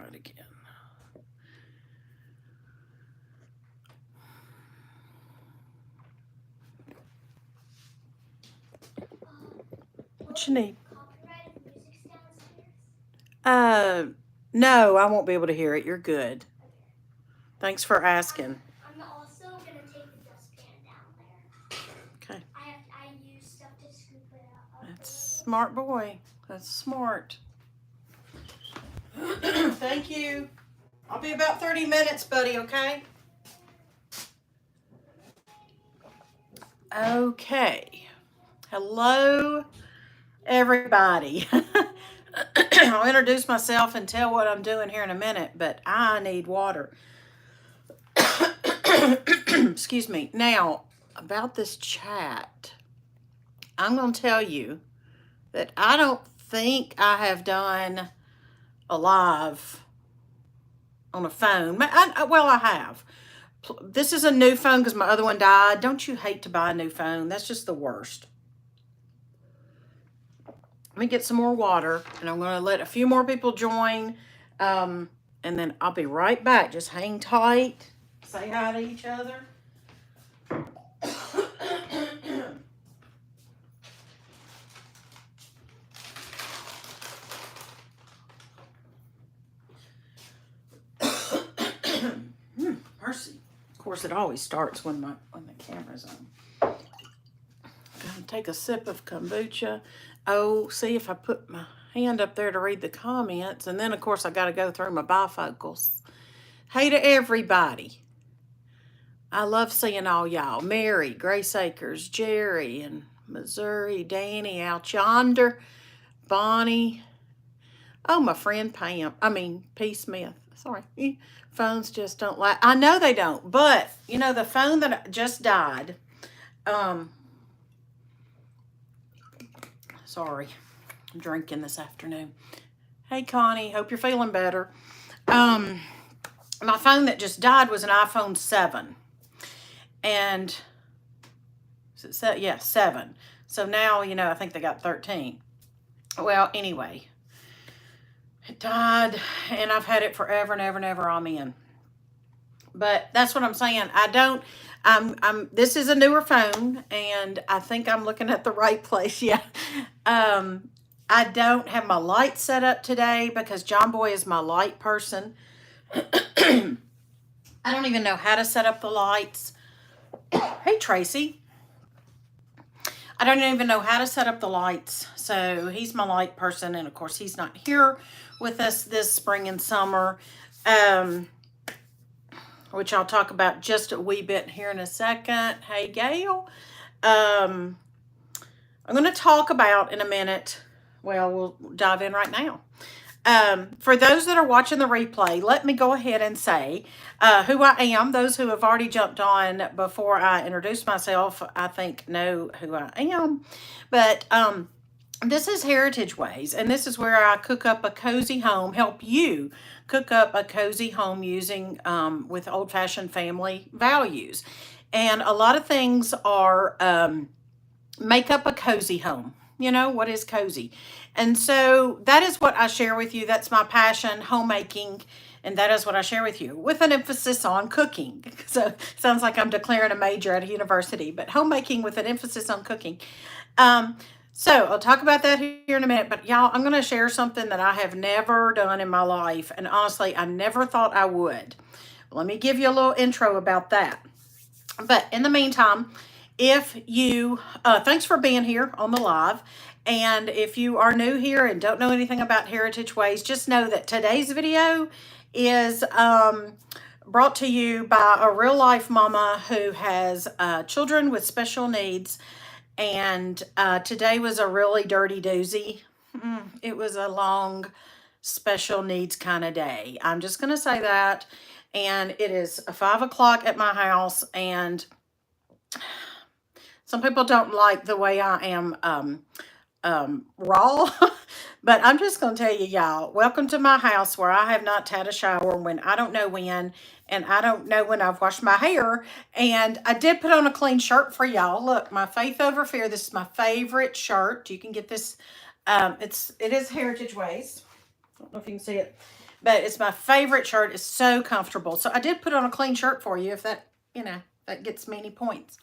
it again. What you need? No, I won't be able to hear it. You're good. Thanks for asking. I'm also gonna take the dustpan down there. Okay. I use stuff to scoop it up. That's smart boy. That's smart. Thank you. I'll be about 30 minutes, buddy, okay? Okay. Hello, everybody. I'll introduce myself and tell what I'm doing here in a minute, but I need water. Excuse me. Now, about this chat, I'm going to tell you that I don't think I have done a live on a phone. Well, I have. This is a new phone because my other one died. Don't you hate to buy a new phone? That's just the worst. Let me get some more water, and I'm going to let a few more people join, and then I'll be right back. Just hang tight. Say hi to each other. Mercy. Of course, it always starts when the camera's on. Gonna take a sip of kombucha. Oh, see if I put my hand up there to read the comments, and then of course I got to go through my bifocals. Hey to everybody. I love seeing all y'all. Mary, Grace Acres, Jerry, and Missouri, Danny out yonder, Bonnie. Oh, my friend Pam. P. Smith. Sorry. Phones just don't like. I know they don't, but you know the phone that just died. Sorry, I'm drinking this afternoon. Hey, Connie. Hope you're feeling better. My phone that just died was an iPhone 7. And, yeah, 7. So now, I think they got 13. Well, anyway, it died, and I've had it forever and ever and ever. Amen. But that's what I'm saying. This is a newer phone, and I think I'm looking at the right place. Yeah. I don't have my light set up today because John Boy is my light person. I don't even know how to set up the lights. Hey, Tracy. I don't even know how to set up the lights. So he's my light person. And of course, he's not here with us this spring and summer, which I'll talk about just a wee bit here in a second. Hey, Gail. I'm going to talk about in a minute. Well, we'll dive in right now. For those that are watching the replay, let me go ahead and say who I am. Those who have already jumped on before I introduce myself, I think know who I am. But this is Heritage Ways, and this is where I cook up a cozy home, help you cook up a cozy home using with old-fashioned family values. And a lot of things are make up a cozy home. What is cozy? And so that is what I share with you. That's my passion, homemaking. And that is what I share with you with an emphasis on cooking. So sounds like I'm declaring a major at a university, but homemaking with an emphasis on cooking. So I'll talk about that here in a minute, but y'all, I'm going to share something that I have never done in my life. And honestly, I never thought I would. Let me give you a little intro about that. But in the meantime, if you, thanks for being here on the live. And if you are new here and don't know anything about Heritage Ways, just know that today's video is brought to you by a real life mama who has children with special needs. And today was a really dirty doozy. It was a long special needs kind of day. I'm just going to say that. And it is 5 o'clock at my house, and some people don't like the way I am raw, but I'm just going to tell you, y'all, welcome to my house where I have not had a shower when I don't know when, and I don't know when I've washed my hair. And I did put on a clean shirt for y'all. Look, my Faith Over Fear. This is my favorite shirt. You can get this. It is Heritage Ways. I don't know if you can see it. but it's my favorite shirt. It's so comfortable. So I did put on a clean shirt for you if that, that gets me any points.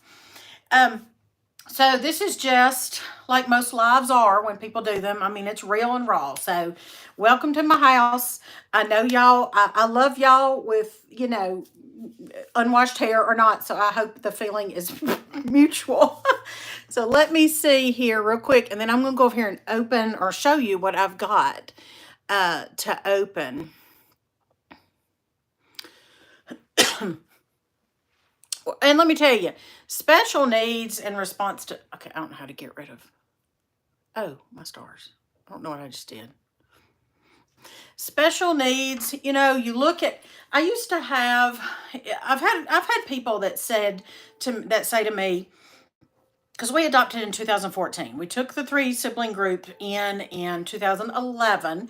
So this is just like most lives are when people do them. I mean, it's real and raw. So welcome to my house. I know y'all, I love y'all with, unwashed hair or not. So I hope the feeling is mutual. So let me see here real quick. And then I'm going to go over here and open or show you what I've got to open. And let me tell you, special needs in response to, okay, I don't know how to get rid of, oh, my stars. I don't know what I just did. Special needs, you look at, I used to have, I've had people that say to me, because we adopted in 2014. We took the 3-sibling group in 2011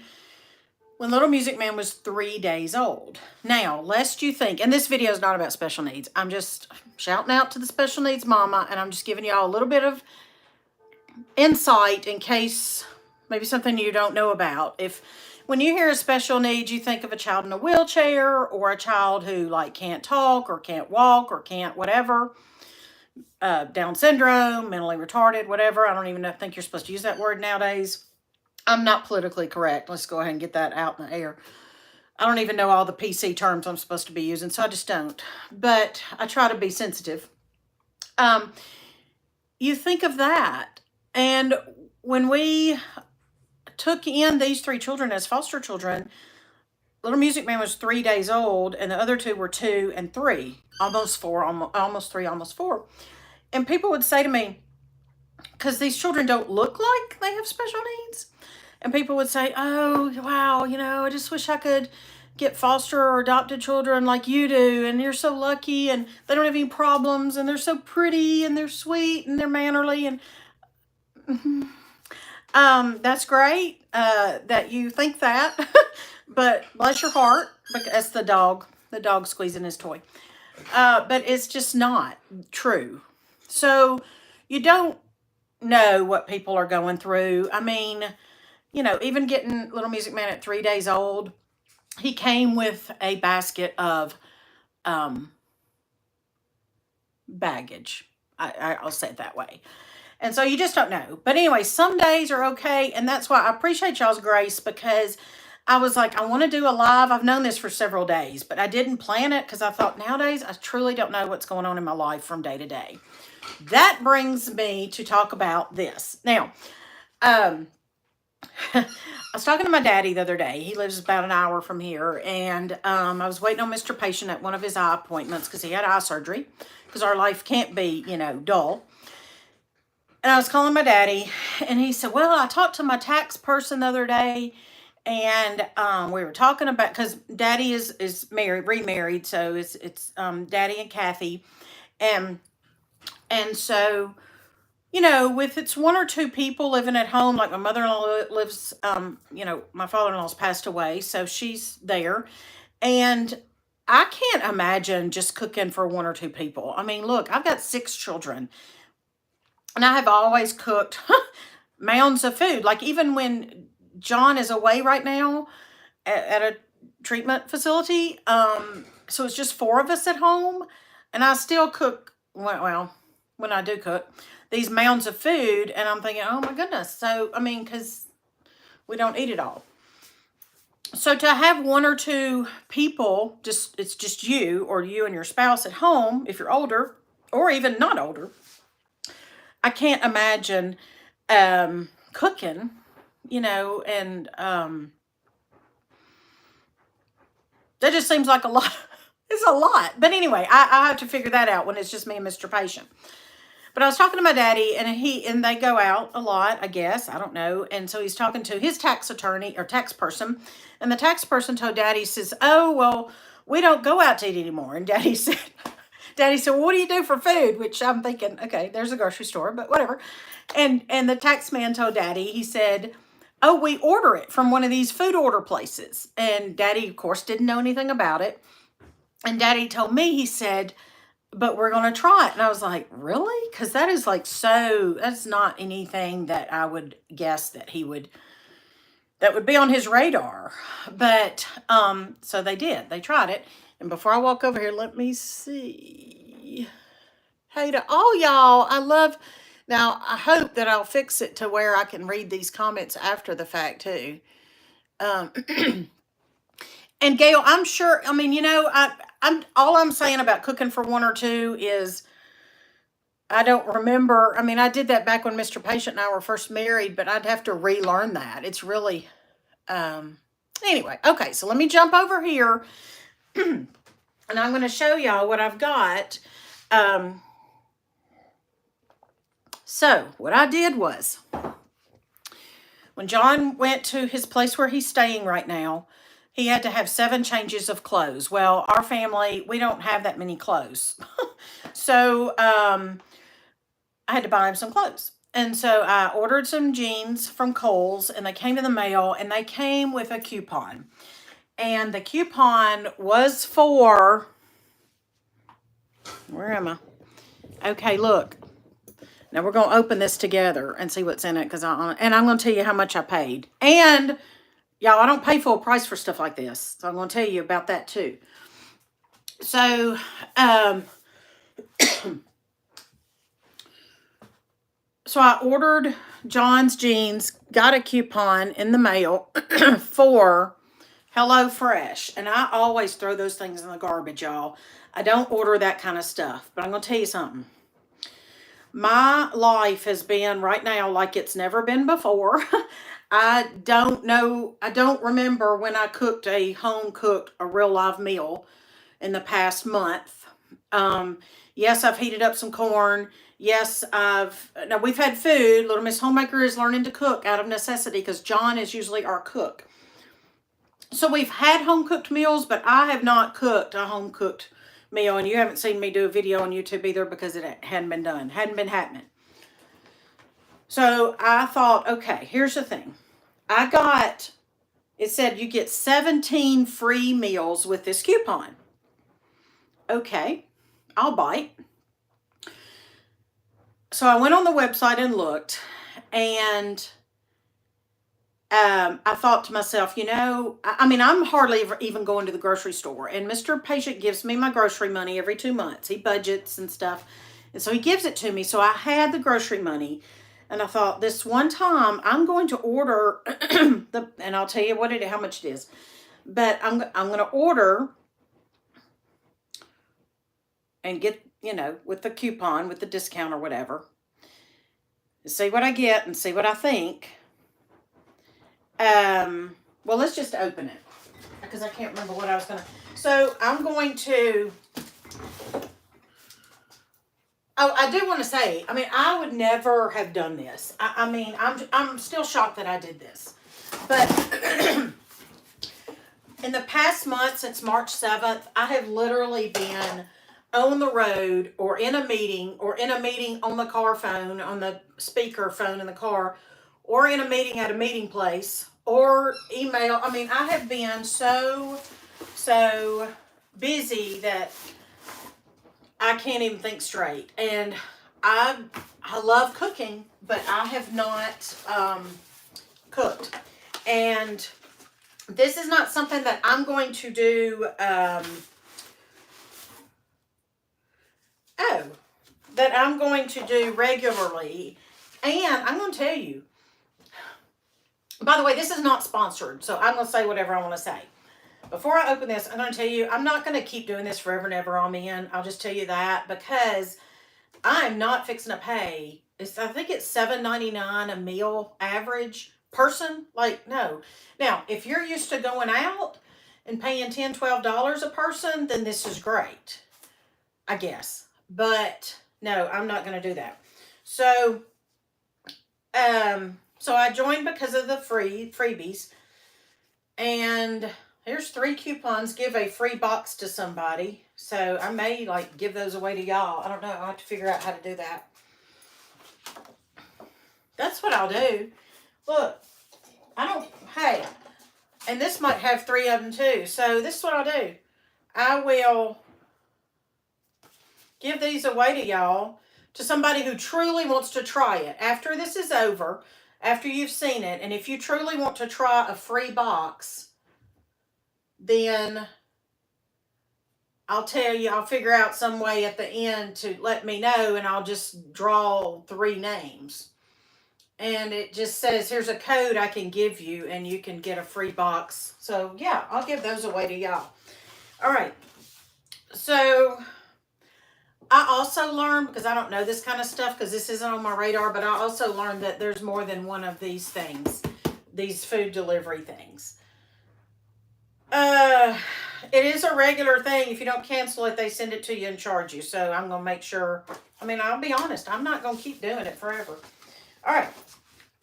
when Little Music Man was 3 days old. Now, lest you think, and this video is not about special needs. I'm just shouting out to the special needs mama, and I'm just giving y'all a little bit of insight in case maybe something you don't know about. If when you hear a special needs, you think of a child in a wheelchair or a child who like can't talk or can't walk or can't whatever, Down syndrome, mentally retarded, whatever. I don't even think you're supposed to use that word nowadays. I'm not politically correct. Let's go ahead and get that out in the air. I don't even know all the PC terms I'm supposed to be using, so I just don't. But I try to be sensitive. You think of that. And when we took in these 3 children as foster children, Little Music Man was 3 days old, and the other 2 were 2 and 3, almost 4, almost 3, almost 4. And people would say to me, because these children don't look like they have special needs, and people would say, oh, wow, I just wish I could get foster or adopted children like you do, and you're so lucky, and they don't have any problems, and they're so pretty, and they're sweet, and they're mannerly, and that's great that you think that, but bless your heart, because the dog squeezing his toy. But it's just not true. So you don't know what people are going through. I mean, even getting Little Music Man at 3 days old, he came with a basket of baggage. I'll say it that way. And so you just don't know. But anyway, some days are okay. And that's why I appreciate y'all's grace, because I was like, I want to do a live. I've known this for several days, but I didn't plan it because I thought nowadays I truly don't know what's going on in my life from day to day. That brings me to talk about this. Now, I was talking to my daddy the other day. He lives about an hour from here. And I was waiting on Mr. Patient at one of his eye appointments because he had eye surgery, because our life can't be, dull. And I was calling my daddy, and he said, well, I talked to my tax person the other day, and we were talking about, because daddy is married, remarried, so it's daddy and Kathy. And so, with it's 1 or 2 people living at home, like my mother-in-law lives, my father-in-law's passed away, so she's there. And I can't imagine just cooking for 1 or 2 people. I mean, look, I've got 6 children, and I have always cooked mounds of food. Like even when John is away right now at a treatment facility, so it's just 4 of us at home, and I still cook, well, when I do cook, these mounds of food, and I'm thinking, oh my goodness. So, I mean, because we don't eat it all. So to have 1 or 2 people, it's just you or you and your spouse at home, if you're older or even not older, I can't imagine cooking, and that just seems like a lot. It's a lot. But anyway, I have to figure that out when it's just me and Mr. Patient. But I was talking to my daddy, and they go out a lot, I guess. I don't know. And so he's talking to his tax attorney or tax person. And the tax person told daddy, says, oh, well, we don't go out to eat anymore. And daddy said, well, what do you do for food? Which I'm thinking, okay, there's a grocery store, but whatever. And the tax man told daddy, he said, oh, we order it from one of these food order places. And daddy, of course, didn't know anything about it. And daddy told me, he said, but we're going to try it. And I was like, really? Because that is like that's not anything that I would guess that he would that would be on his radar. But so they did. They tried it. And before I walk over here, let me see. Hey to all y'all. I love now I hope that I'll fix it to where I can read these comments after the fact too. Um and Gail, I'm sure I mean, I'm all I'm saying about cooking for one or two is I don't remember. I mean, I did that back when Mr. Patient and I were first married, but I'd have to relearn that. It's really anyway, okay, so let me jump over here and I'm going to show y'all what I've got. So what I did was when John went to his place where he's staying right now, he had to have 7 changes of clothes. Well, our family, we don't have that many clothes. So I had to buy him some clothes. And so I ordered some jeans from Kohl's and they came to the mail and they came with a coupon. And the coupon was for, where am I? Okay, look. Now we're going to open this together and see what's in it and I'm going to tell you how much I paid. And y'all, I don't pay full price for stuff like this. So I'm going to tell you about that too. So, so I ordered John's jeans, got a coupon in the mail for HelloFresh. And I always throw those things in the garbage, y'all. I don't order that kind of stuff. But I'm going to tell you something. My life has been right now like it's never been before. I don't remember when I cooked a real live meal in the past month. Yes, I've heated up some corn. Yes, now we've had food. Little Miss Homemaker is learning to cook out of necessity because John is usually our cook. So we've had home cooked meals, but I have not cooked a home cooked meal, and you haven't seen me do a video on YouTube either because it hadn't been done, hadn't been happening. So I thought, okay, here's the thing. It said you get 17 free meals with this coupon. Okay, I'll bite. So I went on the website and looked, and I thought to myself, I'm hardly ever even going to the grocery store. And Mr. Patient gives me my grocery money every 2 months. He budgets and stuff. And so he gives it to me. So I had the grocery money. And I thought, this one time, I'm going to order, and I'll tell you how much it is. But I'm going to order and get, with the coupon, with the discount or whatever. See what I get and see what I think. Well, let's just open it because I can't remember what I was going to. So I'm going to. Oh, I do want to say, I would never have done this. I'm still shocked that I did this. But in the past month, since March 7th, I have literally been on the road or in a meeting on the car phone, on the speaker phone in the car, or in a meeting at a meeting place, or email. I have been so busy that I can't even think straight. And I love cooking, but I have not cooked. And this is not something that I'm going to do, that I'm going to do regularly. And I'm going to tell you, by the way, this is not sponsored, so I'm going to say whatever I want to say. Before I open this, I'm going to tell you, I'm not going to keep doing this forever and ever on me. I'll just tell you that because I'm not fixing to pay. I think it's $7.99 a meal average person. No. Now, if you're used to going out and paying $10, $12 a person, then this is great, I guess. But no, I'm not going to do that. So, so I joined because of the freebies, and here's 3 coupons. Give a free box to somebody. So I may give those away to y'all. I don't know. I'll have to figure out how to do that. That's what I'll do. Look, hey, and this might have 3 of them too. So this is what I'll do. I will give these away to y'all, to somebody who truly wants to try it. After this is over, after you've seen it, and if you truly want to try a free box, then I'll tell you, I'll figure out some way at the end to let me know, and I'll just draw 3 names. And it just says, here's a code I can give you, and you can get a free box. So, yeah, I'll give those away to y'all. All right. So, I also learned, because I don't know this kind of stuff, because this isn't on my radar, but I also learned that there's more than one of these things, these food delivery things. It is a regular thing. If you don't cancel it, they send it to you and charge you. So I'm going to make sure. I mean, I'll be honest. I'm not going to keep doing it forever. All right.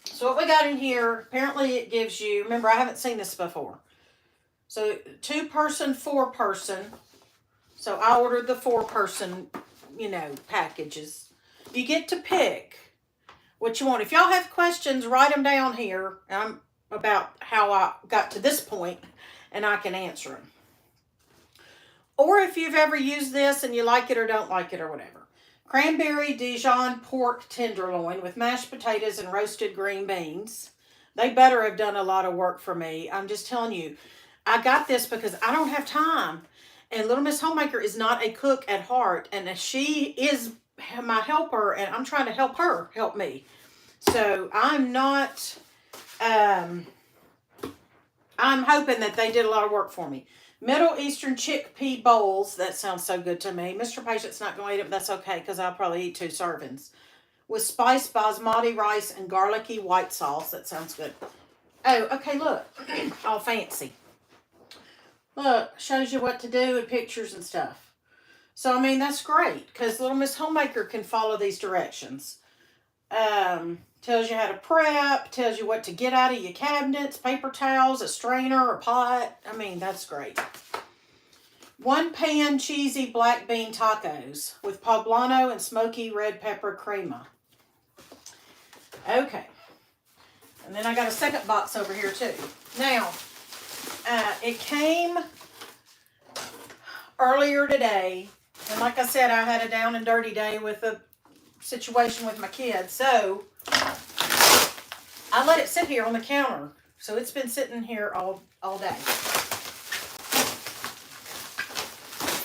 So what we got in here, apparently it gives you, remember, I haven't seen this before. So 2-person, 4-person. So I ordered the 4-person, packages. You get to pick what you want. If y'all have questions, write them down here about how I got to this point, and I can answer them. Or if you've ever used this and you like it or don't like it or whatever. Cranberry Dijon pork tenderloin with mashed potatoes and roasted green beans. They better have done a lot of work for me. I'm just telling you, I got this because I don't have time. And Little Miss Homemaker is not a cook at heart. And she is my helper, and I'm trying to help her help me. So I'm not, I'm hoping that they did a lot of work for me. Middle Eastern chickpea bowls. That sounds so good to me. Mr. Patient's not going to eat it, but that's okay because I'll probably eat 2 servings. With spiced basmati rice and garlicky white sauce. That sounds good. Oh, okay, look. All fancy. Look, shows you what to do and pictures and stuff. So, I mean, that's great because Little Miss Homemaker can follow these directions. Tells you how to prep, tells you what to get out of your cabinets, paper towels, a strainer, a pot. I mean, that's great. 1-pan cheesy black bean tacos with poblano and smoky red pepper crema. Okay. And then I got a second box over here too. Now, it came earlier today. And like I said, I had a down and dirty day with a situation with my kids. So I let it sit here on the counter. So it's been sitting here all day.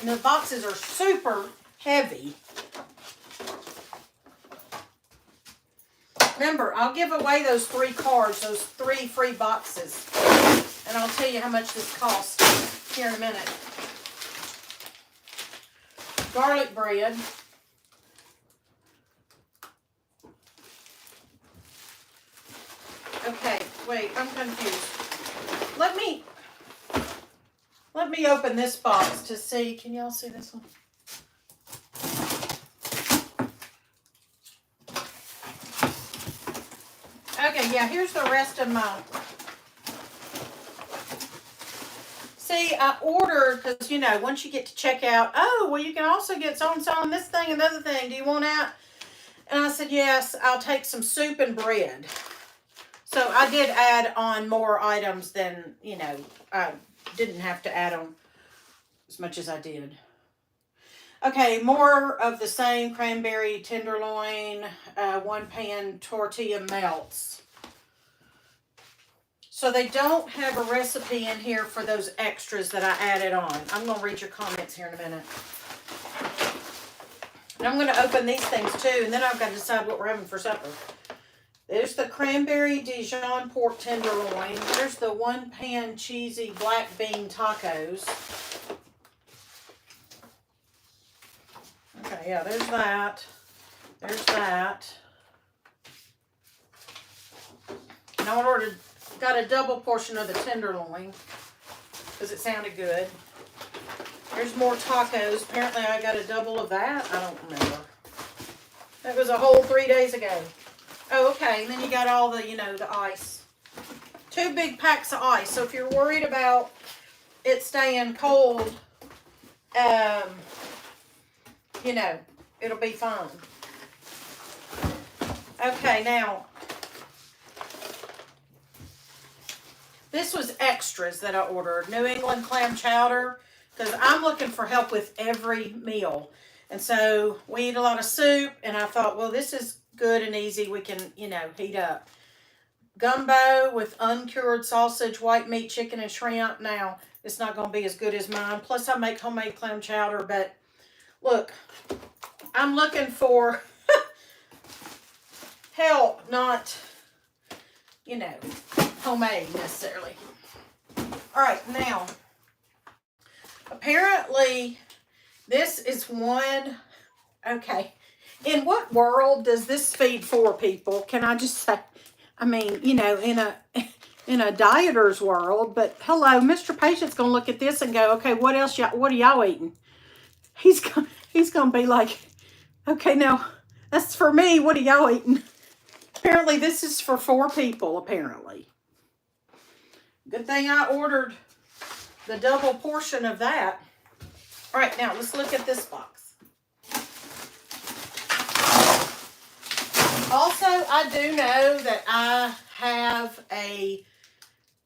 And the boxes are super heavy. Remember, I'll give away those 3 cards, those 3 free boxes. And I'll tell you how much this costs here in a minute. Garlic bread. Okay, wait, I'm confused. Let me open this box to see. Can y'all see this one? Okay, yeah, here's the rest of my. See, I ordered, because, once you get to checkout, oh, well, you can also get so-and-so on this thing and the other thing. Do you want out? And I said, yes, I'll take some soup and bread. So I did add on more items than, I didn't have to add on as much as I did. Okay, more of the same cranberry tenderloin, 1-pan tortilla melts. So they don't have a recipe in here for those extras that I added on. I'm going to read your comments here in a minute. And I'm going to open these things too, and then I've got to decide what we're having for supper. There's the cranberry Dijon pork tenderloin. There's the 1-pan cheesy black bean tacos. Okay, yeah, there's that. There's that. And I got a double portion of the tenderloin because it sounded good. There's more tacos. Apparently I got a double of that. I don't remember. That was a whole 3 days ago. Oh, okay. And then you got all the, the ice. 2 big packs of ice. So if you're worried about it staying cold, it'll be fine. Okay, now, this was extras that I ordered. New England clam chowder, because I'm looking for help with every meal. And so we eat a lot of soup, and I thought, well, this is good and easy. We can, heat up. gumbo with uncured sausage, white meat, chicken, and shrimp. Now, it's not going to be as good as mine. Plus, I make homemade clam chowder. But look, I'm looking for help, not, you know, homemade necessarily. All right, now, apparently, this is one, okay. In what world does this feed 4 people? Can I just say, I mean, you know, in a dieter's world, but hello, Mr. Patient's gonna look at this and go, okay, what else what are y'all eating? He's gonna be like, okay, now that's for me, what are y'all eating? Apparently this is for 4 people, apparently. Good thing I ordered the double portion of that. All right, now let's look at this box. Also, I do know that I have a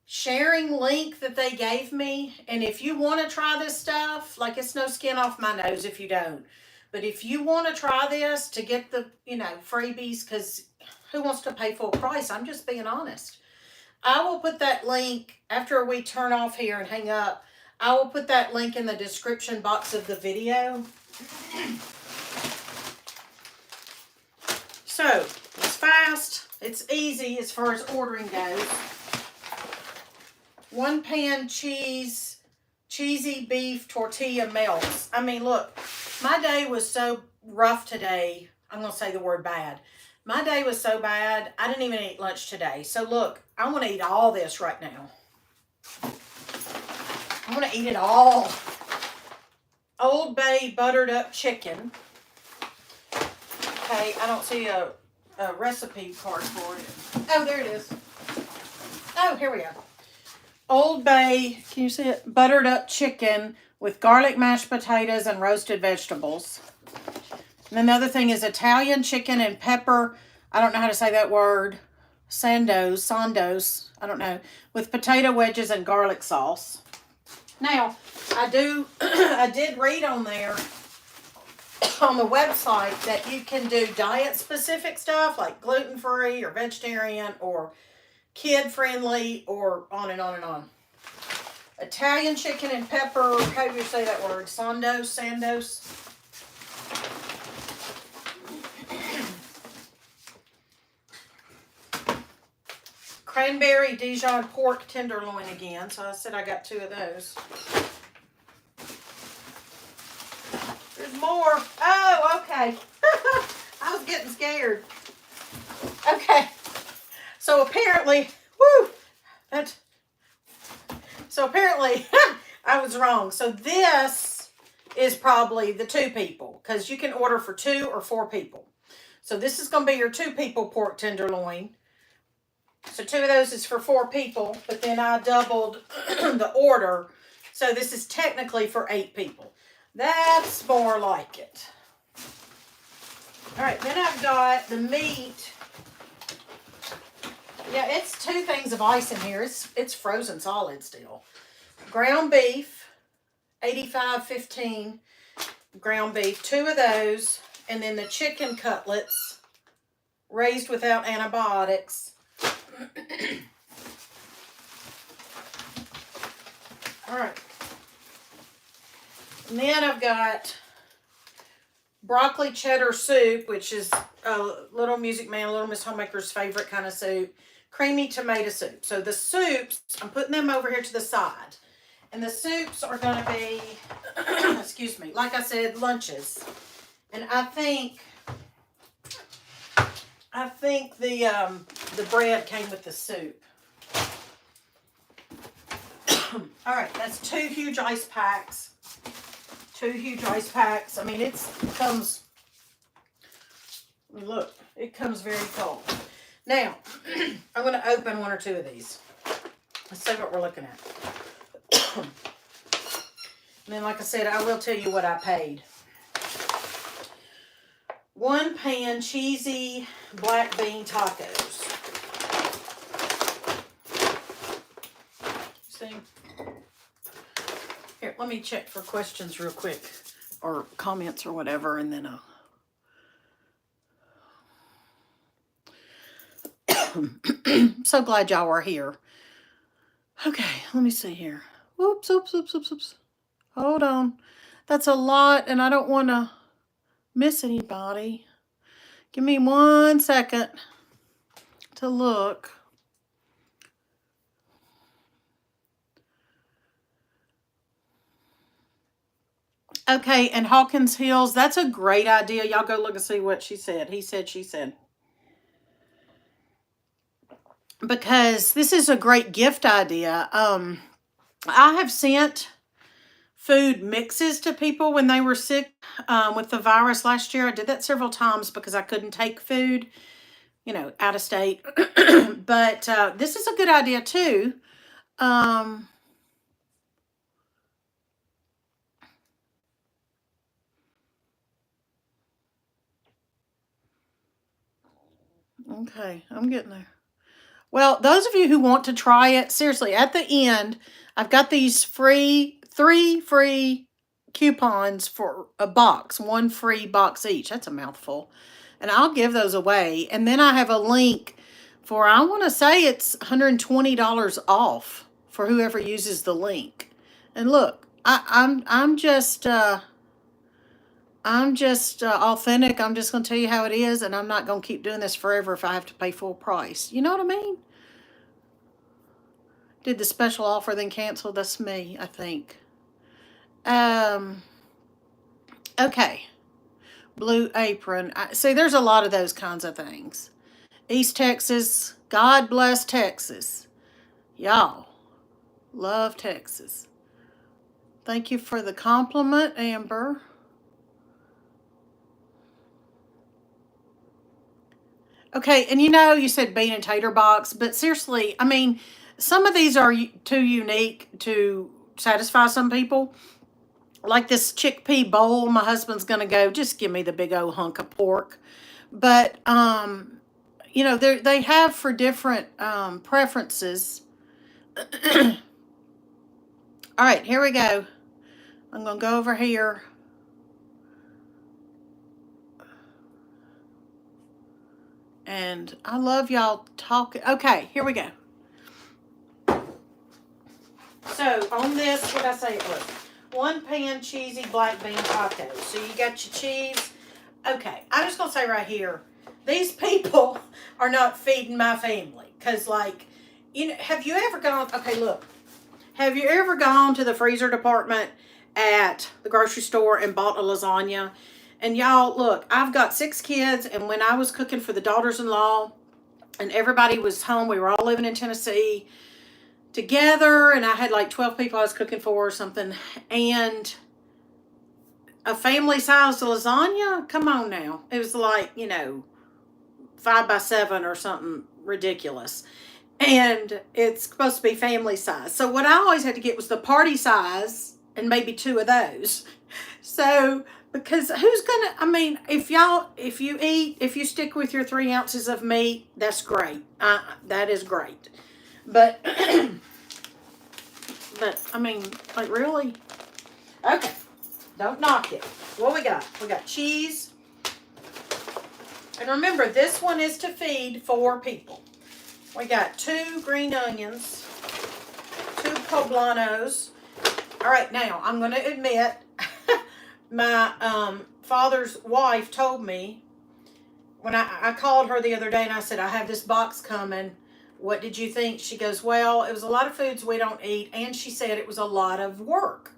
sharing link that they gave me. And if you want to try this stuff, like, it's no skin off my nose if you don't. But if you want to try this to get the, you know, freebies, because who wants to pay full price? I'm just being honest. I will put that link after we turn off here and hang up. I will put that link in the description box of the video. So, it's fast, it's easy as far as ordering goes. 1 pan cheesy beef tortilla melts. I mean, look, my day was so rough today. I'm going to say the word bad. My day was so bad, I didn't even eat lunch today. So look, I want to eat all this right now. I want to eat it all. Old Bay buttered up chicken. Okay, I don't see a recipe card for it. Oh, there it is. Oh, here we go. Old Bay, can you see it? Buttered up chicken with garlic mashed potatoes and roasted vegetables. And another thing is Italian chicken and pepper, I don't know how to say that word, sandos, I don't know, with potato wedges and garlic sauce. Now, I did read on there, on the website, that you can do diet-specific stuff, like gluten-free or vegetarian or kid-friendly or on and on and on. Italian chicken and pepper, how do you say that word? Sandos. Cranberry Dijon pork tenderloin again. So I said I got 2 of those. There's more. Oh, okay. I was getting scared. Okay. So apparently, I was wrong. So this is probably the 2 people, because you can order for 2 or 4 people. So this is going to be your 2 people pork tenderloin. So 2 of those is for 4 people, but then I doubled the order. So this is technically for 8 people. That's more like it. All right, then I've got the meat. Yeah, it's 2 things of ice in here. It's frozen solid still. Ground beef, 85-15 ground beef, 2 of those, and then the chicken cutlets, raised without antibiotics. All right. And then I've got broccoli cheddar soup, which is Little Music Man, Little Miss Homemaker's favorite kind of soup. Creamy tomato soup. So the soups, I'm putting them over here to the side. And the soups are going to be, excuse me, like I said, lunches. And I think the bread came with the soup. All right, that's 2 huge ice packs. 2 huge ice packs. I mean, it comes, look, it comes very cold. Now, I'm going to open 1 or 2 of these. Let's see what we're looking at. And then, like I said, I will tell you what I paid. 1 pan cheesy black bean tacos. See? Here, let me check for questions real quick, or comments or whatever, and then I'll... So glad y'all are here. Okay, let me see here. Oops, oops, oops, oops, oops. Hold on. That's a lot, and I don't want to miss anybody. Give me 1 second to look. Okay, and Hawkins Hills, that's a great idea. Y'all go look and see what she said. He said, she said. Because this is a great gift idea. I have sent food mixes to people when they were sick with the virus last year. I did that several times because I couldn't take food, out of state. But this is a good idea too. Okay, I'm getting there. Well, those of you who want to try it, seriously, at the end, I've got these three free coupons for a box, 1 free box each. That's a mouthful. And I'll give those away. And then I have a link for, I want to say it's $120 off for whoever uses the link. And look, I'm just authentic. I'm just going to tell you how it is, and I'm not going to keep doing this forever if I have to pay full price. You know what I mean? Did the special offer then cancel? That's me, I think. Okay. Blue Apron. See, there's a lot of those kinds of things. East Texas. God bless Texas. Y'all love Texas. Thank you for the compliment, Amber. Okay, and you said bean and tater box, but seriously, I mean, some of these are too unique to satisfy some people. Like this chickpea bowl, my husband's gonna go, just give me the big old hunk of pork. But they have for different preferences. All right, here we go. I'm gonna go over here. And I love y'all talking. Okay, here we go. So on this, what did I say it was? 1 pan cheesy black bean tacos. So you got your cheese. Okay, I'm just going to say right here, these people are not feeding my family. Because, have you ever gone, okay, look. Have you ever gone to the freezer department at the grocery store and bought a lasagna? And y'all, look, I've got 6 kids, and when I was cooking for the daughters-in-law, and everybody was home, we were all living in Tennessee together, and I had like 12 people I was cooking for or something, and a family-sized lasagna? Come on now. It was like, 5 by 7 or something ridiculous. And it's supposed to be family size. So what I always had to get was the party size and maybe 2 of those. So, because who's gonna, if you stick with your 3 ounces of meat, that's great. That is great. But, really? Okay. Don't knock it. What we got? We got cheese. And remember, this one is to feed 4 people. We got 2 green onions, 2 poblanos. All right, now, I'm going to admit, my father's wife told me, when I called her the other day and I said, I have this box coming. What did you think? She goes, well, it was a lot of foods we don't eat. And she said it was a lot of work.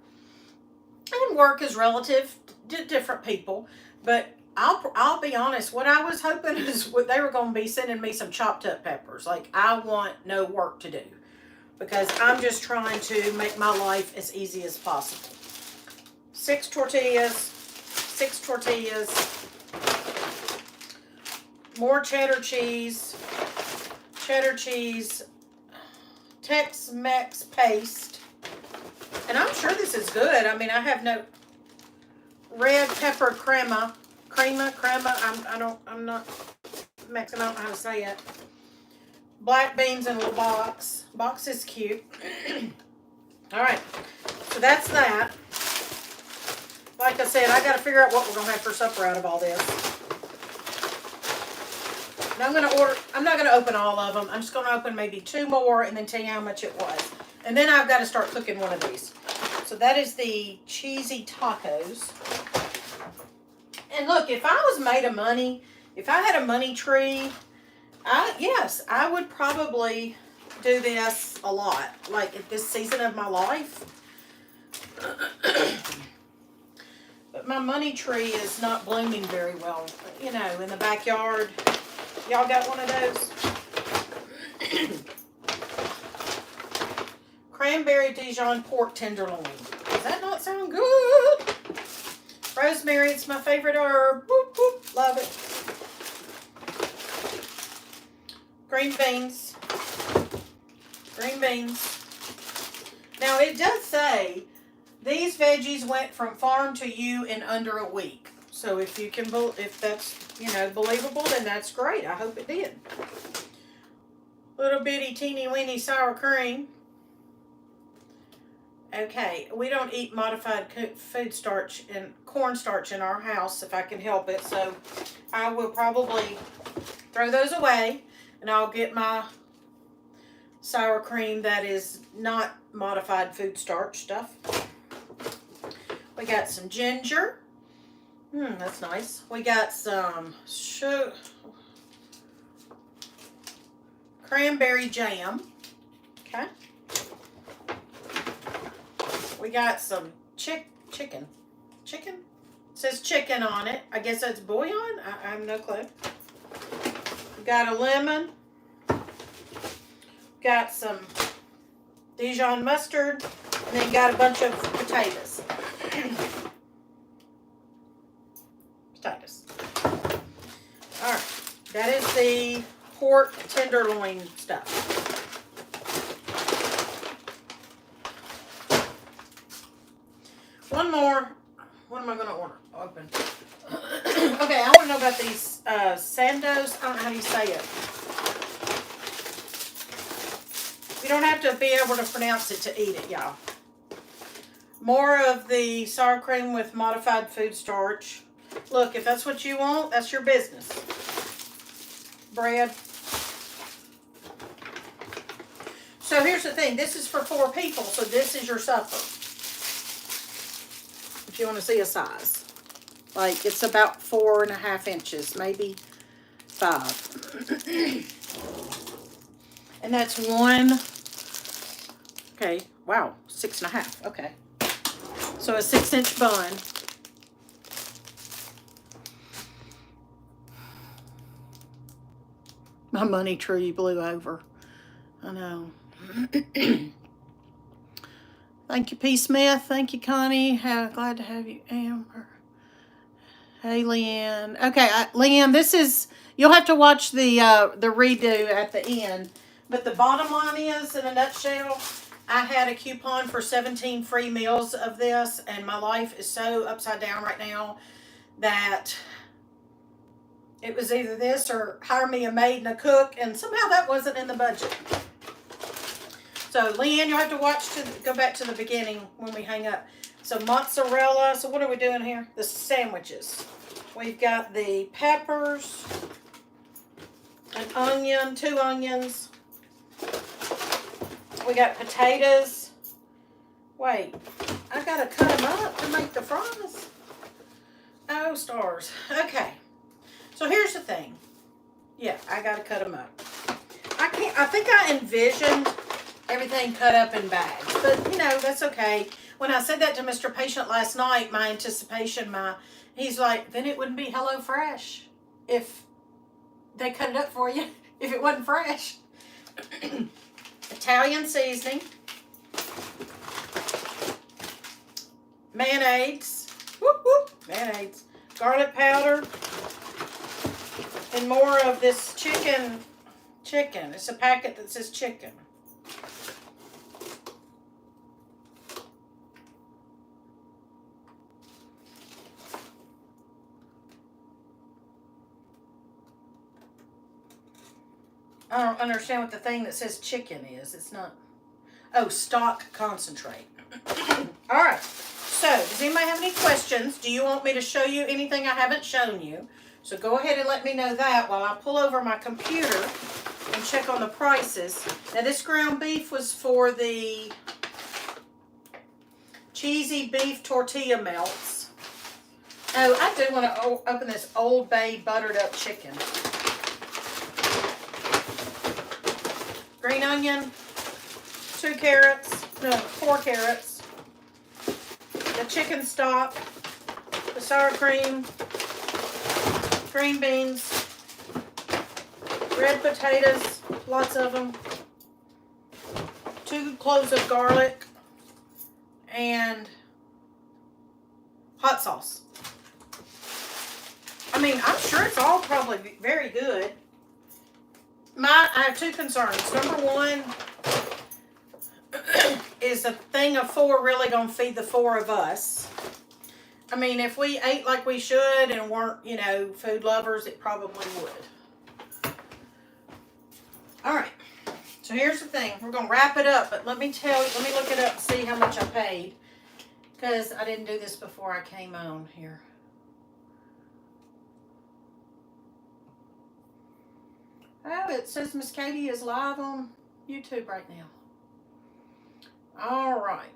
And work is relative to different people. But I'll be honest, what I was hoping is they were going to be sending me some chopped up peppers. Like, I want no work to do. Because I'm just trying to make my life as easy as possible. 6 tortillas. More cheddar cheese, Tex-Mex paste. And I'm sure this is good. I have no red pepper crema. I'm not Mexican. I don't know how to say it. Black beans in a little box. Box is cute. All right. So that's that. Like I said, I got to figure out what we're going to have for supper out of all this. And I'm not gonna open all of them. I'm just gonna open maybe 2 more and then tell you how much it was. And then I've got to start cooking one of these. So that is the cheesy tacos. And look, if I was made of money, if I had a money tree, yes, I would probably do this a lot. Like at this season of my life. But my money tree is not blooming very well, you know, in the backyard. Y'all got one of those? Cranberry Dijon pork tenderloin. Does that not sound good? Rosemary, it's my favorite herb. Whoop, whoop, love it. Green beans. Green beans. Now it does say these veggies went from farm to you in under a week. So if you can, if that's, you know, believable, then that's great. I hope it did. Little bitty teeny weeny sour cream. Okay, we don't eat modified food starch and cornstarch in our house if I can help it. So I will probably throw those away and I'll get my sour cream that is not modified food starch stuff. We got some ginger. That's nice. We got some cranberry jam. Okay. We got some chicken. Chicken? It says chicken on it. I guess that's bouillon? I have no clue. We got a lemon. Got some Dijon mustard. And then got a bunch of potatoes. Potatoes. Alright. That is the pork tenderloin stuff. One more. What am I going to order? Open. Okay, I want to know about these sandos. I don't know how you say it. You don't have to be able to pronounce it to eat it, y'all. More of the sour cream with modified food starch. Look, if that's what you want, that's your business. Bread. So here's the thing. This is for 4 people, so this is your supper. If you want to see a size. Like, it's about 4.5 inches, maybe 5. And that's one. Okay, wow, 6.5. Okay. So a 6-inch bun. My money tree blew over. I know. Thank you, P. Smith. Thank you, Connie. Glad to have you, Amber. Hey, Leanne. Okay, Leanne, this is, you'll have to watch the redo at the end. But the bottom line is, in a nutshell, I had a coupon for 17 free meals of this, and my life is so upside down right now that it was either this or hire me a maid and a cook, and somehow that wasn't in the budget. So, Leanne, you'll have to go back to the beginning when we hang up. So, mozzarella. So, what are we doing here? The sandwiches. We've got the peppers, an onion, 2 onions. We got potatoes. Wait, I gotta cut them up to make the fries. Oh, stars. Okay. So, here's the thing. Yeah, I gotta cut them up. I think I envisioned everything cut up in bags. But, you know, that's okay. When I said that to Mr. Patient last night, my anticipation, he's like, then it wouldn't be Hello Fresh if they cut it up for you, if it wasn't fresh. Italian seasoning. Mayonnaise. Whoop, whoop. Mayonnaise. Garlic powder. And more of this chicken. It's a packet that says chicken. I don't understand what the thing that says chicken is. It's not. Oh, stock concentrate. All right. So, does anybody have any questions? Do you want me to show you anything I haven't shown you? So go ahead and let me know that while I pull over my computer and check on the prices. Now this ground beef was for the cheesy beef tortilla melts. Oh, I do want to open this Old Bay buttered up chicken. Green onion, 4 carrots, the chicken stock, the sour cream, green beans, red potatoes, lots of them, 2 cloves of garlic, and hot sauce. I mean, I'm sure it's all probably very good. I have 2 concerns. Number 1, is the thing of 4 really gonna feed the 4 of us? I mean, if we ate like we should and weren't, you know, food lovers, it probably would. All right. So here's the thing. We're gonna wrap it up, but let me look it up and see how much I paid, because I didn't do this before I came on here. Oh, it says Miss Katie is live on YouTube right now. All right.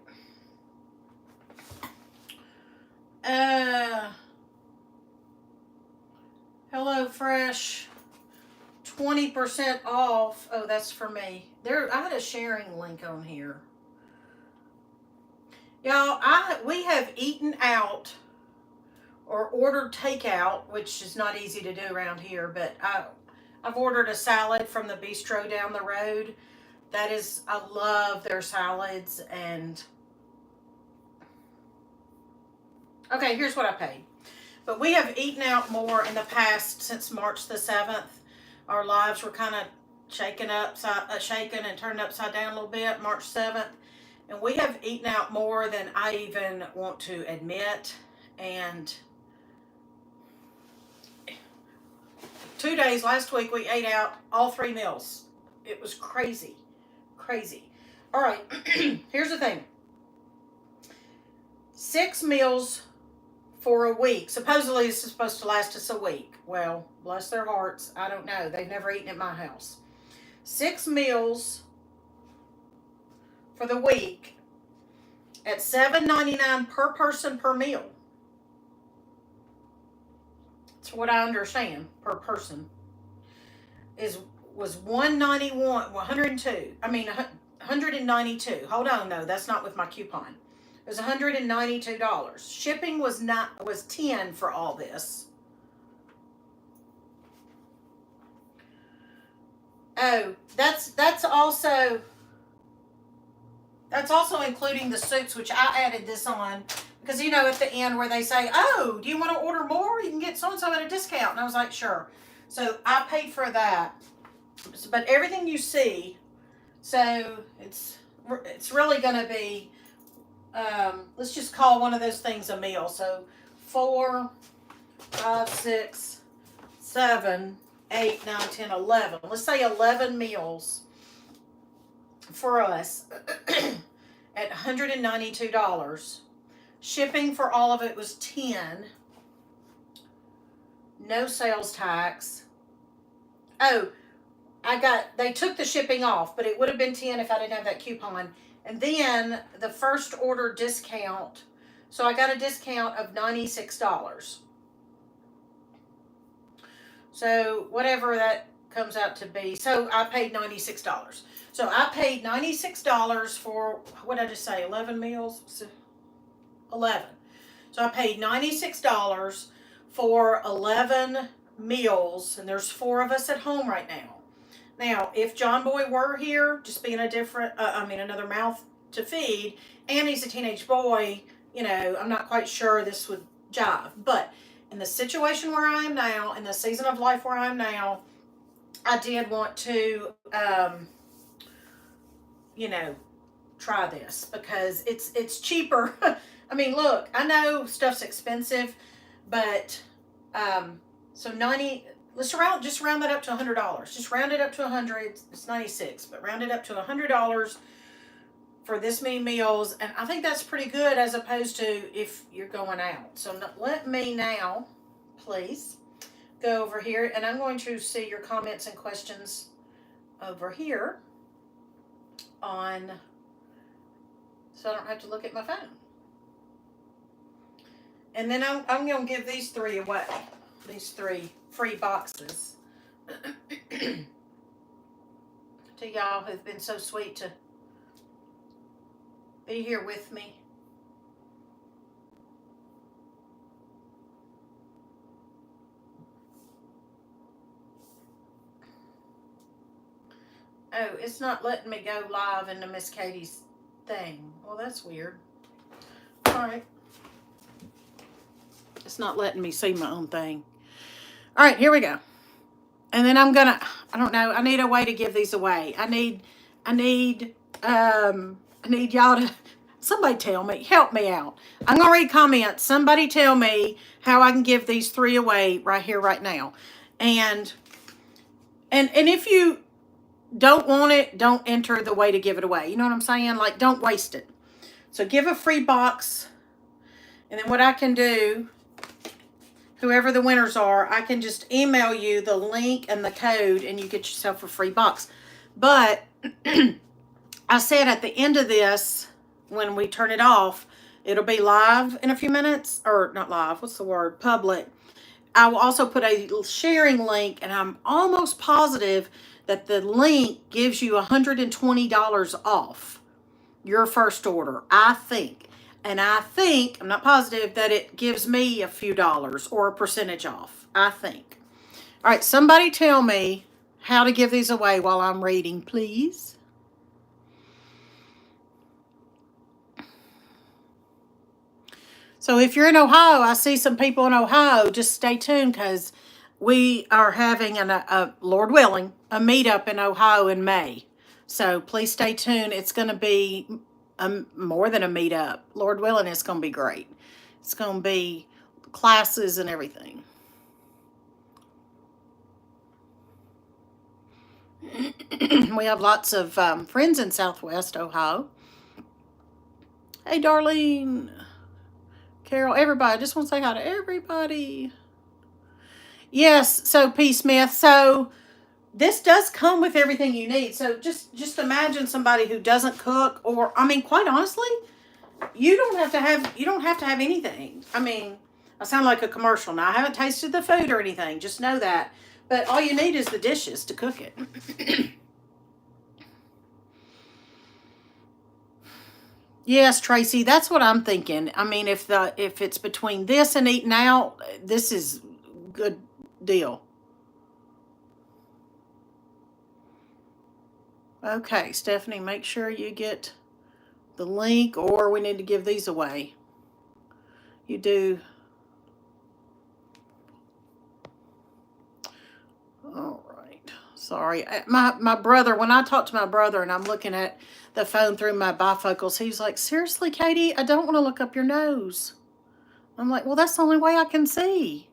Hello Fresh, 20% off. Oh, that's for me. I had a sharing link on here. Y'all, we have eaten out or ordered takeout, which is not easy to do around here, but I've ordered a salad from the bistro down the road. I love their salads. And okay, here's what I paid. But we have eaten out more in the past since March the 7th. Our lives were kind of shaken and turned upside down a little bit, March 7th. And we have eaten out more than I even want to admit. And 2 days last week, we ate out all 3 meals. It was crazy. Crazy. All right, here's the thing. 6 meals for a week. Supposedly this is supposed to last us a week. Well, bless their hearts. I don't know. They've never eaten at my house. 6 meals for the week at $7.99 per person per meal. That's what I understand per person. Was $192. Hold on, no, that's not with my coupon. It was $192. Shipping was $10 for all this. Oh, that's also including the soups, which I added this on because, you know, at the end where they say, "Oh, do you want to order more? You can get so and so at a discount." And I was like, "Sure." So I paid for that. But everything you see, so it's really going to be, let's just call one of those things a meal. So 4, 5, 6, 7, 8, 9, 10, 11. Let's say 11 meals for us at $192. Shipping for all of it was $10. No sales tax. Oh, they took the shipping off, but it would have been $10 if I didn't have that coupon. And then the first order discount, so I got a discount of $96. So whatever that comes out to be. So I paid $96. So I paid $96 for, what did I just say, 11 meals? 11. So I paid $96 for 11 meals, and there's 4 of us at home right now. Now, if John Boy were here, just being another mouth to feed, and he's a teenage boy, you know, I'm not quite sure this would jive. But in the situation where I am now, in the season of life where I am now, I did want to, you know, try this because it's cheaper. I mean, look, I know stuff's expensive, but so 90. Let's just round that up to $100. Just round it up to 100. It's 96, but round it up to $100 for this many meals, and I think that's pretty good as opposed to if you're going out. So let me now, please, go over here, and I'm going to see your comments and questions over here on, so I don't have to look at my phone. And then I'm going to give these 3 away, these 3 free boxes to y'all who've been so sweet to be here with me. Oh, it's not letting me go live into Miss Katie's thing. Well, that's weird. All right. It's not letting me see my own thing. All right, here we go. And then I'm gonna, I don't know, I need a way to give these away. I need y'all to, somebody tell me, help me out. I'm gonna read comments. Somebody tell me how I can give these 3 away right here, right now. And if you don't want it, don't enter the way to give it away. You know what I'm saying? Like, don't waste it. So give a free box. And then what I can do, whoever the winners are, I can just email you the link and the code and you get yourself a free box. But I said at the end of this, when we turn it off, it'll be live in a few minutes, or not live, what's the word? Public. I will also put a sharing link, and I'm almost positive that the link gives you $120 off your first order, I think. And I think, I'm not positive, that it gives me a few dollars or a percentage off, I think. All right, somebody tell me how to give these away while I'm reading, please. So if you're in Ohio, I see some people in Ohio, just stay tuned because we are having, Lord willing, a meetup in Ohio in May. So please stay tuned. It's going to be more than a meetup. Lord willing, it's going to be great. It's going to be classes and everything. We have lots of friends in Southwest Ohio. Hey, Darlene, Carol, everybody. I just want to say hi to everybody. Yes, so P. Smith. So this does come with everything you need. So just imagine somebody who doesn't cook, or I mean, quite honestly, you don't have to have anything. I mean, I sound like a commercial now. I haven't tasted the food or anything. Just know that. But all you need is the dishes to cook it. Yes, Tracy, that's what I'm thinking. I mean, if it's between this and eating out, this is good deal. Okay, Stephanie, make sure you get the link, or we need to give these away. You do. All right. Sorry. My brother, when I talk to my brother and I'm looking at the phone through my bifocals, he's like, seriously, Katie, I don't want to look up your nose. I'm like, well, that's the only way I can see.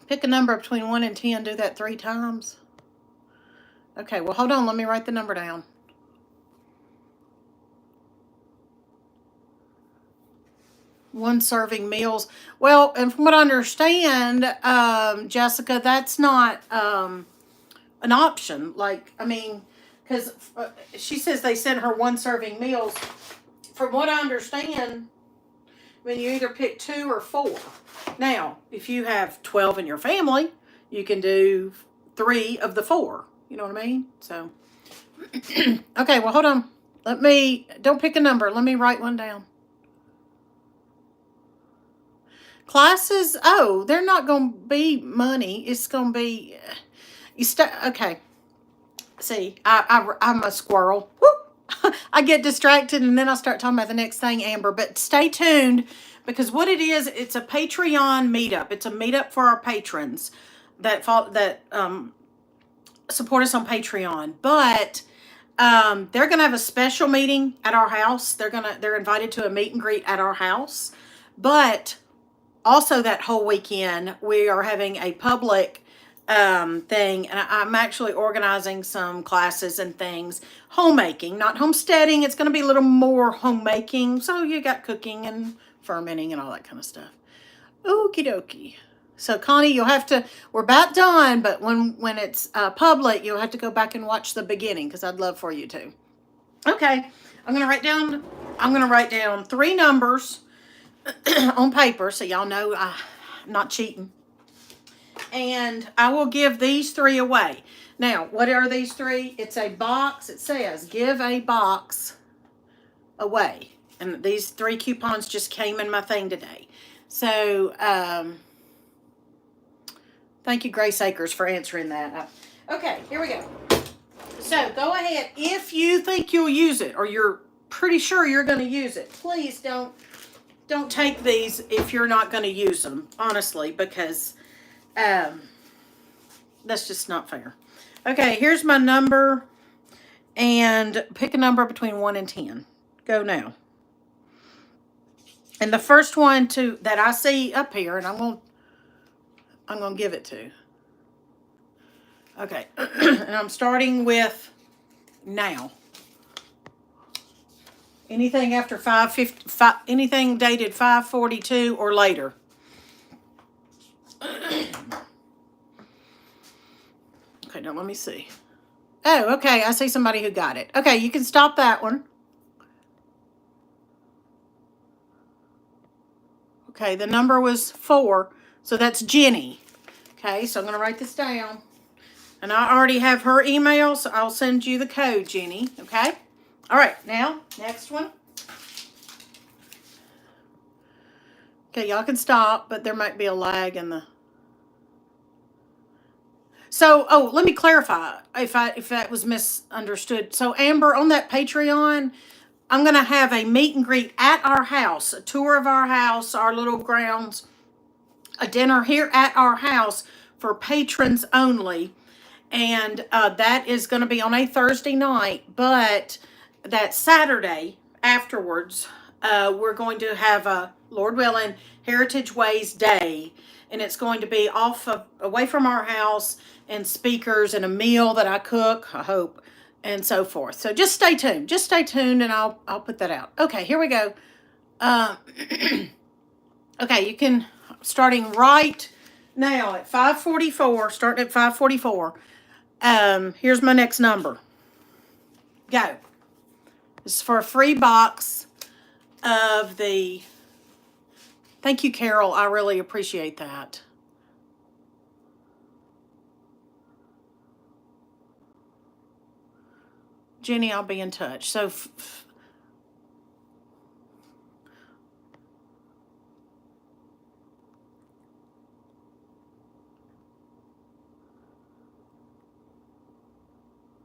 Pick a number between 1 and 10. Do that 3 times. Okay, well, hold on. Let me write the number down. One serving meals. Well, and from what I understand, Jessica, that's not an option. Like, I mean, because she says they sent her 1 serving meals. From what I understand, when you either pick 2 or 4. Now, if you have 12 in your family, you can do 3 of the 4. You know what I mean? So, okay, well, hold on. Don't pick a number. Let me write one down. Classes, oh, they're not going to be money. It's going to be, okay. See, I'm a squirrel. Woo! I get distracted and then I start talking about the next thing, Amber. But stay tuned, because what it is, it's a Patreon meetup. It's a meetup for our patrons that support us on Patreon. But they're gonna have a special meeting at our house. They're invited to a meet and greet at our house. But also that whole weekend we are having a public thing, and I'm actually organizing some classes and things. Homemaking, not homesteading. It's going to be a little more homemaking. So you got cooking and fermenting and all that kind of stuff. Okie dokie. So Connie, you'll have to, we're about done, but when it's public, you'll have to go back and watch the beginning because I'd love for you to. Okay, I'm gonna write down 3 numbers on paper so y'all know I'm not cheating. And I will give these 3 away. Now, what are these 3? It's a box. It says give a box away. And these 3 coupons just came in my thing today. So, thank you, Grace Akers, for answering that. Okay, here we go. So, go ahead. If you think you'll use it or you're pretty sure you're going to use it, please don't take these if you're not going to use them, honestly, because that's just not fair. Okay, here's my number, and pick a number between 1 and 10. Go now. And the first one that I see up here, and I'm gonna give it to. Okay, and I'm starting with now. Anything after 5:50, anything dated 5:42 or later. Okay, now let me see. Oh, okay, I see somebody who got it. Okay, you can stop that one. Okay, the number was 4, so that's Jenny. Okay, so I'm going to write this down. And I already have her email, so I'll send you the code, Jenny. Okay? All right, now, next one. Okay, y'all can stop, but there might be a lag in the... So, let me clarify if that was misunderstood. So, Amber, on that Patreon, I'm going to have a meet and greet at our house, a tour of our house, our little grounds, a dinner here at our house for patrons only. And that is going to be on a Thursday night. But that Saturday afterwards, we're going to have a, Lord willing, Heritage Ways Day. And it's going to be away from our house and speakers and a meal that I cook, I hope, and so forth. So just stay tuned. Just stay tuned and I'll put that out. Okay, here we go. Okay, you can, starting right now at 5:44, starting at 5:44. Here's my next number. Go. This is for a free box of the... Thank you, Carol. I really appreciate that. Jenny, I'll be in touch. So,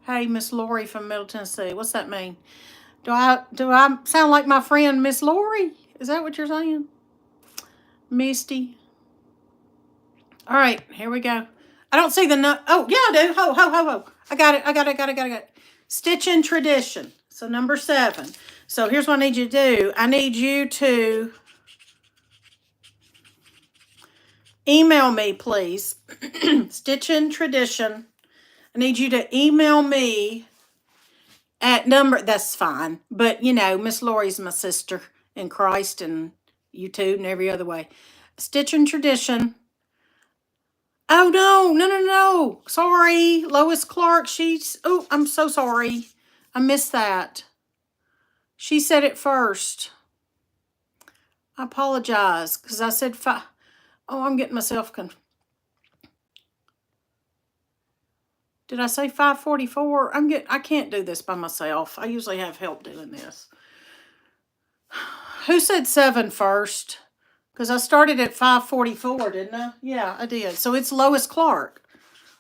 hey, Miss Lori from Middle Tennessee. What's that mean? Do I sound like my friend Miss Lori? Is that what you're saying? Misty. All right, here we go. I don't see the oh, yeah, I do. Ho. I got it. Stitching Tradition. So number 7. So here's what I need you to do. I need you to email me, please. Stitching Tradition. I need you to email me at number, that's fine. But, you know, Miss Lori's my sister in Christ and you too and every other way. Stitching Tradition. Oh, no. Sorry. Lois Clark, oh, I'm so sorry. I missed that. She said it first. I apologize because I said 5. Oh, I'm getting myself Did I say 5:44? I can't do this by myself. I usually have help doing this. Who said 7 first? Because I started at 5:44, didn't I? Yeah, I did. So it's Lois Clark.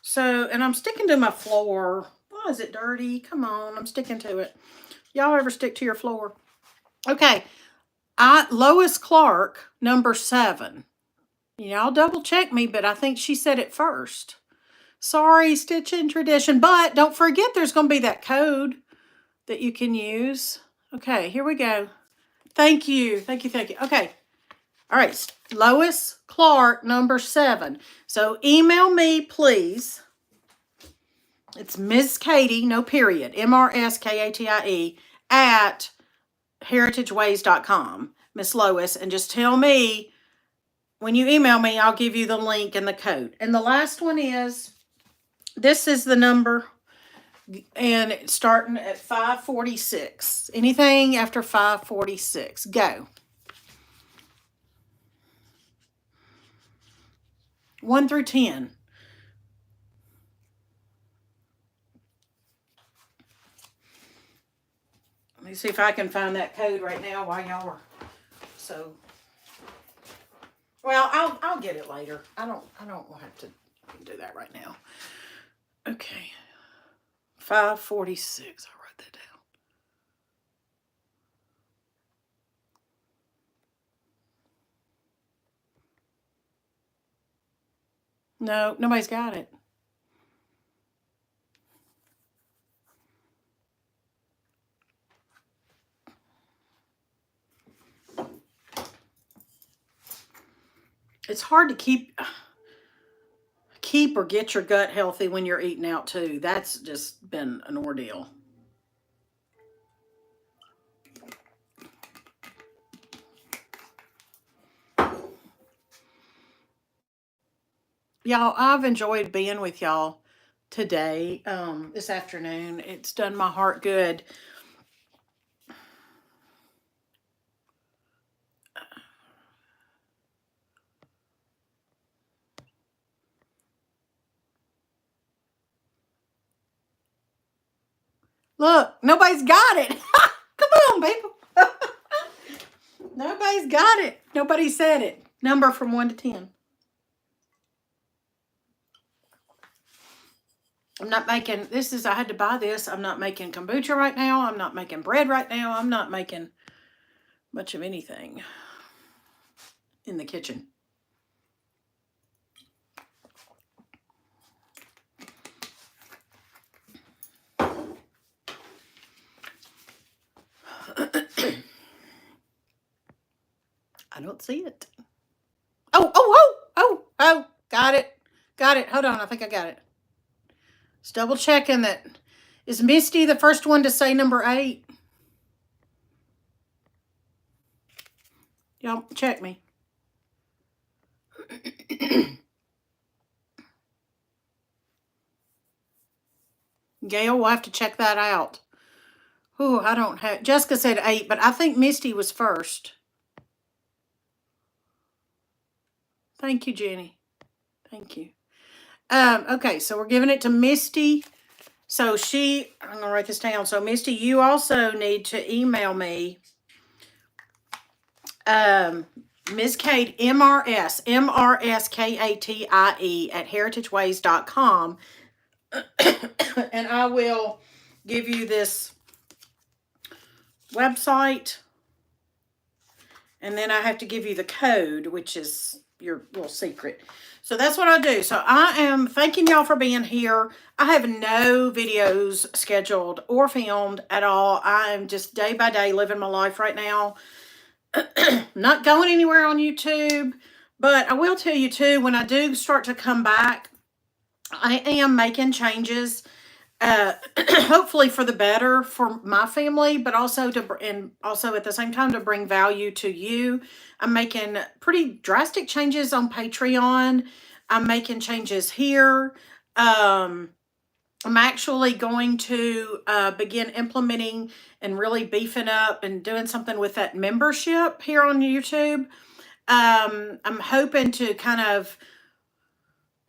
So, and I'm sticking to my floor. Why is it dirty? Come on, I'm sticking to it. Y'all ever stick to your floor? Okay. Lois Clark, number 7. Y'all double check me, but I think she said it first. Sorry, Stitching Tradition. But don't forget there's going to be that code that you can use. Okay, here we go. Thank you. Okay. All right. Lois Clark, number 7. So email me, please. It's Ms. Katie, no period, MRSKATIE, at heritageways.com, Miss Lois, and just tell me when you email me, I'll give you the link and the code. And the last one is, this is the number, and it's starting at 546. Anything after 546, go. 1 through 10. Let me see if I can find that code right now while y'all are so. Well, I'll get it later. I don't have to do that right now. Okay. 546. I'll write that down. No, nobody's got it. It's hard to keep or get your gut healthy when you're eating out too. That's just been an ordeal. Y'all, I've enjoyed being with y'all today, this afternoon. It's done my heart good. Look, nobody's got it. Come on, people. Nobody's got it. Nobody said it. Number from 1 to 10. I'm not making, I had to buy this. I'm not making kombucha right now. I'm not making bread right now. I'm not making much of anything in the kitchen. I don't see it. Oh, got it. Got it. Hold on. I think I got it. Just double checking that. Is Misty the first one to say number 8? Y'all check me. Gail, we'll have to check that out. Ooh, I don't have, Jessica said 8, but I think Misty was first. Thank you, Jenny. Thank you. Okay, so we're giving it to Misty. So I'm going to write this down. So Misty, you also need to email me, Ms. Kate, MRSKATIE at heritageways.com. And I will give you this website. And then I have to give you the code, which is your little secret. So that's what I do. So I am thanking y'all for being here. I have no videos scheduled or filmed at all. I am just day by day living my life right now. Not going anywhere on YouTube. But I will tell you too, when I do start to come back, I am making changes. Hopefully for the better for my family, but also at the same time to bring value to you. I'm making pretty drastic changes on Patreon. I'm making changes here. I'm actually going to begin implementing and really beefing up and doing something with that membership here on YouTube. I'm hoping to kind of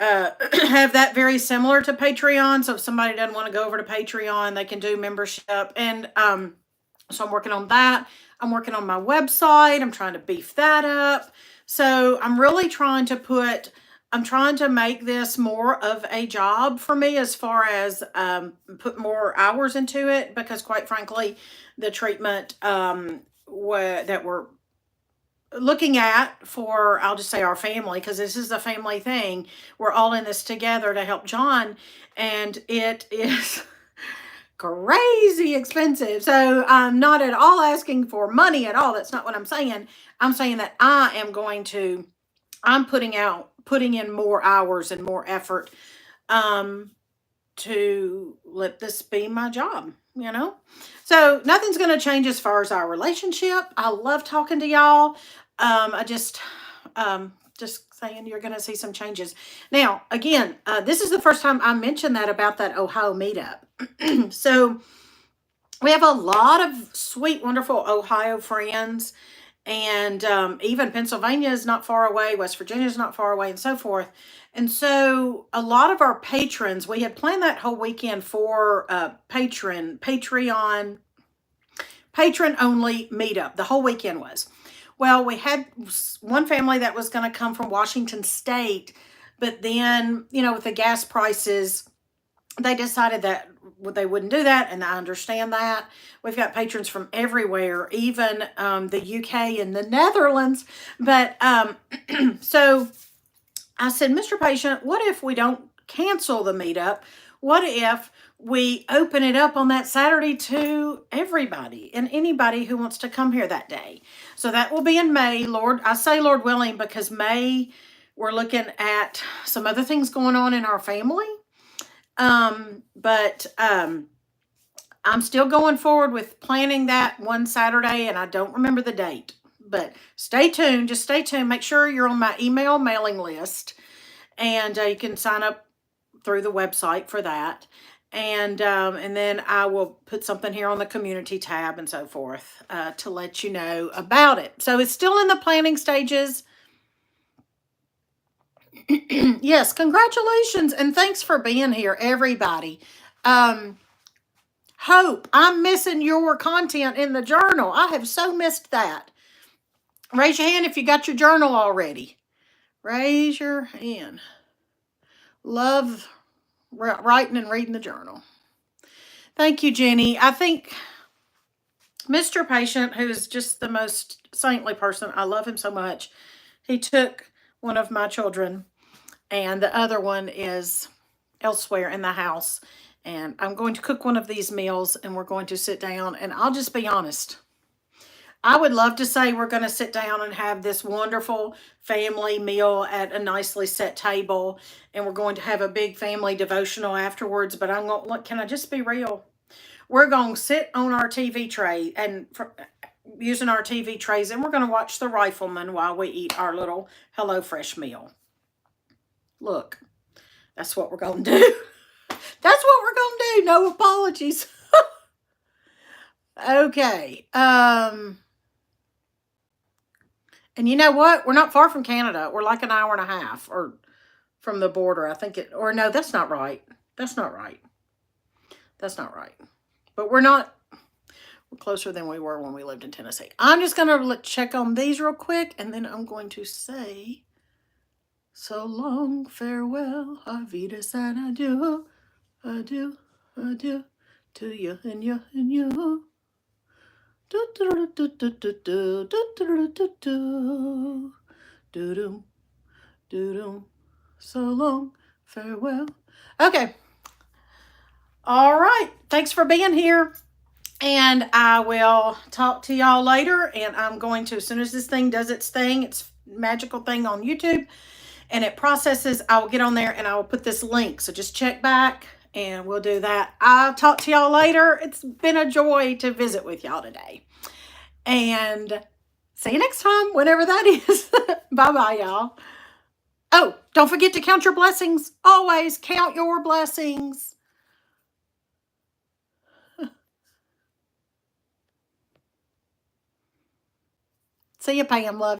have that very similar to Patreon. So if somebody doesn't want to go over to Patreon, they can do membership. And so I'm working on that. I'm working on my website. I'm trying to beef that up. So I'm really trying to make this more of a job for me as far as put more hours into it, because quite frankly, the treatment that we're looking at for, I'll just say our family, because this is a family thing. We're all in this together to help John, and it is crazy expensive. So I'm not at all asking for money at all. That's not what I'm saying. I'm saying that I'm putting in more hours and more effort to let this be my job, So nothing's going to change as far as our relationship. I love talking to y'all. I just Just saying you're going to see some changes. Now, again, this is the first time I mentioned that about that Ohio meetup. So we have a lot of sweet, wonderful Ohio friends. And even Pennsylvania is not far away. West Virginia is not far away, and so forth. And so a lot of our patrons, we had planned that whole weekend for Patreon, patron only meetup. The whole weekend was. Well, we had one family that was going to come from Washington State, but then, with the gas prices, they decided that they wouldn't do that, and I understand that. We've got patrons from everywhere, even the UK and the Netherlands. But so I said, Mr. Patient, what if we don't cancel the meetup? What if we open it up on that Saturday to everybody and anybody who wants to come here that day? So that will be in May. I say Lord willing, because May, we're looking at some other things going on in our family. But I'm still going forward with planning that one Saturday, and I don't remember the date. But stay tuned. Just stay tuned. Make sure you're on my email mailing list, and you can sign up through the website for that. And then I will put something here on the community tab and so forth to let you know about it. So it's still in the planning stages. Yes, congratulations, and thanks for being here, everybody. Hope, I'm missing your content in the journal. I have so missed that. Raise your hand if you got your journal already. Raise your hand. Love writing and reading the journal. Thank you, Jenny. I think Mr. Patient, who is just the most saintly person, I love him so much. He took one of my children, and the other one is elsewhere in the house. And I'm going to cook one of these meals, and we're going to sit down, and I'll just be honest. I would love to say we're going to sit down and have this wonderful family meal at a nicely set table, and we're going to have a big family devotional afterwards, but can I just be real? We're going to sit on our TV tray and using our TV trays, and we're going to watch The Rifleman while we eat our little HelloFresh meal. Look, that's what we're going to do. That's what we're going to do. No apologies. Okay. And you know what? We're not far from Canada. We're like an hour and a half or from the border. I think no, that's not right. That's not right. That's not right. But we're closer than we were when we lived in Tennessee. I'm just going to check on these real quick, and then I'm going to say, so long, farewell, Arvidas, and adieu, adieu, adieu, to you and you and you. Do do do do do do do do do do do do. So long, farewell. Okay. All right. Thanks for being here. And I will talk to y'all later. And I'm going to, as soon as this thing does its thing, its magical thing on YouTube, and it processes, I will get on there and I will put this link. So just check back and we'll do that. I'll talk to y'all later. It's been a joy to visit with y'all today. And see you next time, whenever that is. Bye-bye, y'all. Oh, don't forget to count your blessings. Always count your blessings. See you, Pam. Love.